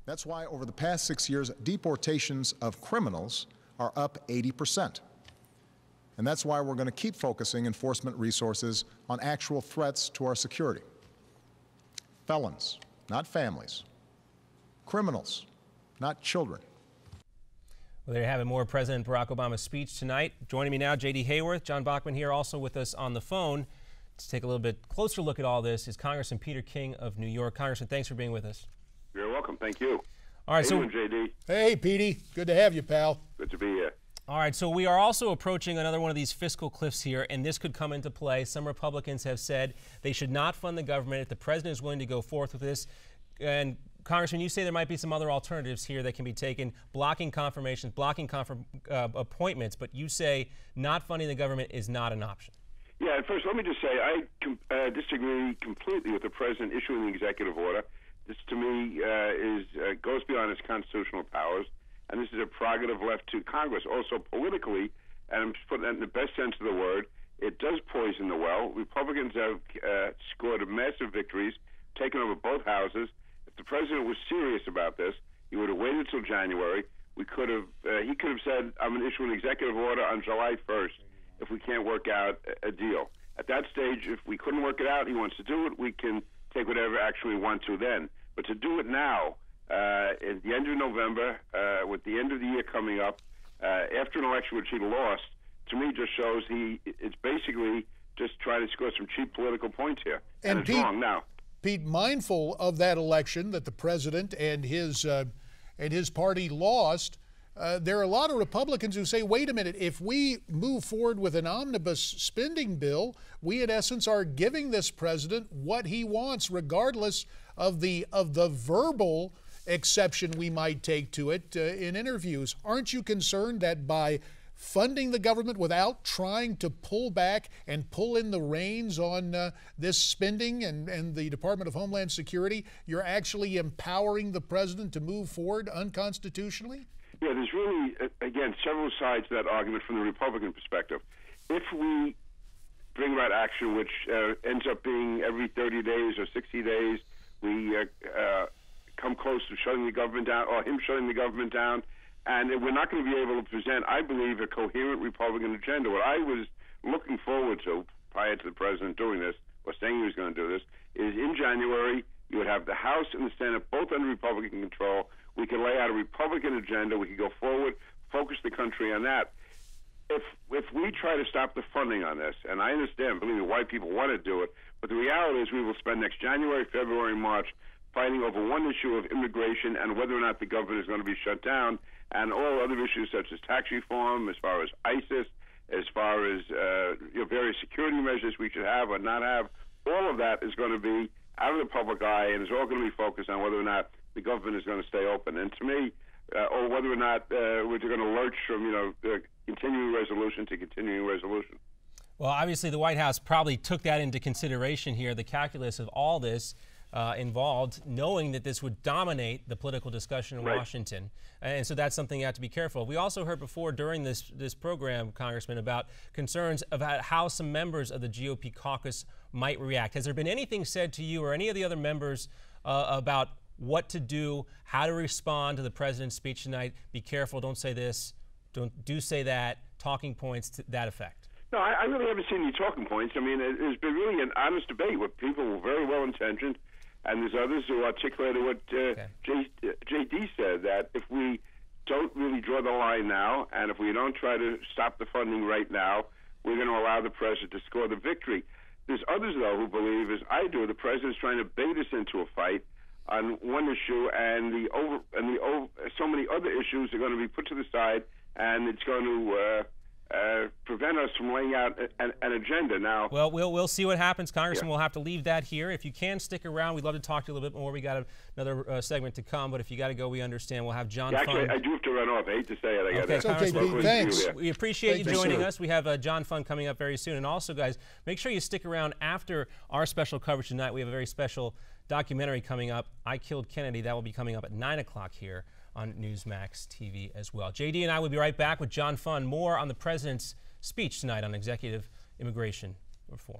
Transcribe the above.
That's why over the past 6 years, deportations of criminals are up 80%. And that's why we're going to keep focusing enforcement resources on actual threats to our security. Felons, not families. Criminals, not children. Well, there you have it, more President Barack Obama's speech tonight. Joining me now, J.D. Hayworth. John Bachman here, also with us on the phone. To take a little bit closer look at all this is Congressman Peter King of New York. Congressman, thanks for being with us. You're welcome. Thank you. All right, How you doing, JD? Hey, Petey. Good to have you, pal. Good to be here. All right, so we are also approaching another one of these fiscal cliffs here, and this could come into play. Some Republicans have said they should not fund the government if the president is willing to go forth with this. And Congressman, you say there might be some other alternatives here that can be taken, blocking confirmations, blocking appointments, but you say not funding the government is not an option. Yeah, first let me just say I disagree completely with the president issuing the executive order. This, to me, goes beyond its constitutional powers, and this is a prerogative left to Congress. Also, politically, and I'm putting that in the best sense of the word, it does poison the well. Republicans have scored massive victories, taken over both houses. If the president was serious about this, he would have waited until January. He could have said, I'm going to issue an executive order on July 1st if we can't work out a deal. At that stage, if we couldn't work it out, he wants to do it, we can take whatever action we want to then. But to do it now, at the end of November, with the end of the year coming up, after an election which he lost, to me just shows it's basically just trying to score some cheap political points here. And it's wrong now. Pete, mindful of that election that the president and his party lost, there are a lot of Republicans who say, wait a minute, if we move forward with an omnibus spending bill, we in essence are giving this president what he wants, regardless of the verbal exception we might take to it in interviews. Aren't you concerned that by funding the government without trying to pull back and pull in the reins on this spending and the Department of Homeland Security, you're actually empowering the president to move forward unconstitutionally? Yeah, there's really, again, several sides to that argument from the Republican perspective. If we bring about action which ends up being every 30 days or 60 days, we come close to shutting the government down, or him shutting the government down, and we're not going to be able to present, I believe, a coherent Republican agenda. What I was looking forward to prior to the president doing this, or saying he was going to do this, is in January, you would have the House and the Senate both under Republican control. We could lay out a Republican agenda. We could go forward, focus the country on that. If we try to stop the funding on this, and I understand, believe me, why people want to do it, but the reality is we will spend next January, February, March fighting over one issue of immigration and whether or not the government is going to be shut down, and all other issues such as tax reform, as far as ISIS, as far as various security measures we should have or not have. All of that is going to be out of the public eye, and it's all going to be focused on whether or not the government is going to stay open. And to me, or whether or not we're going to lurch from continuing resolution to continuing resolution. Well, obviously the White House probably took that into consideration here, the calculus of all this involved, knowing that this would dominate the political discussion in Washington. And so that's something you have to be careful of. We also heard before during this program, Congressman, about concerns about how some members of the GOP caucus might react. Has there been anything said to you or any of the other members about what to do, how to respond to the president's speech tonight? Be careful, don't say this, do say that, talking points to that effect? No, I really haven't seen any talking points. I mean, there's been really an honest debate with people who were very well-intentioned, and there's others who articulated what J.D. said, that if we don't really draw the line now, and if we don't try to stop the funding right now, we're going to allow the president to score the victory. There's others, though, who believe, as I do, the president's trying to bait us into a fight on one issue, and so many other issues are going to be put to the side, and it's going to prevent us from laying out an agenda now. Well, we'll see what happens, Congressman. We'll have to leave that here. If you can stick around, we'd love to talk to you a little bit more. We got another segment to come, but if you got to go, we understand. We'll have John Fund. I do have to run off. I hate to say it. Okay, Congressman, thanks. We appreciate you joining us. We have John Fund coming up very soon. And also, guys, make sure you stick around after our special coverage tonight. We have a very special documentary coming up, I Killed Kennedy. That will be coming up at 9 o'clock here on Newsmax TV as well. JD and I will be right back with John Fund. More on the president's speech tonight on executive immigration reform.